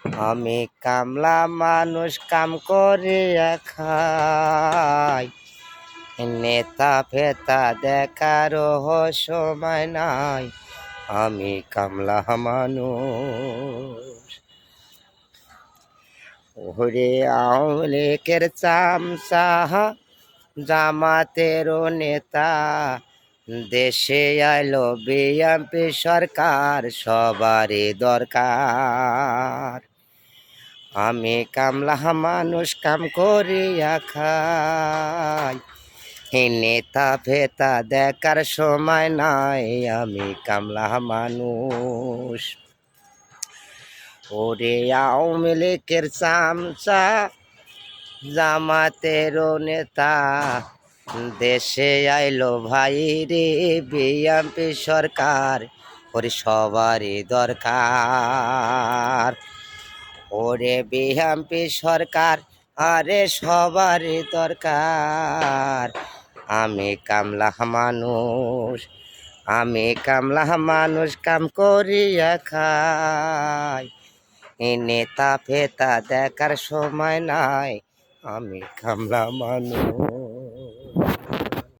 আমি কামলা মানুষ কাম করিয়া খাই, নেতা ফেতা দেখারও সময় নাই। আমি কামলা মানুষ। ওরে আওয়ামী লীগের চামচা, জামাতেরও নেতা, দেশে আইলো বিএনপি সরকার, সবারই দরকার। আমি কামলা মানুষ কাম করিয়া খাই, নেতা ফেতা দেখার সময় নাই। আমি কামলা মানুষ। ওরে আওয়ামী লীগের চামচা, জামাতেরও নেতা, দেশে আইলো ভাই রে বিএনপি সরকার, ওরে সবারই দরকার। ওরে বিএনপি সরকার, আরে সবারই দরকার। আমি কামলা মানুষ, আমি কামলা মানুষ কাম করিয়া খাই, নেতা ফেতা দেখার সময় নাই। আমি কামলা মানুষ।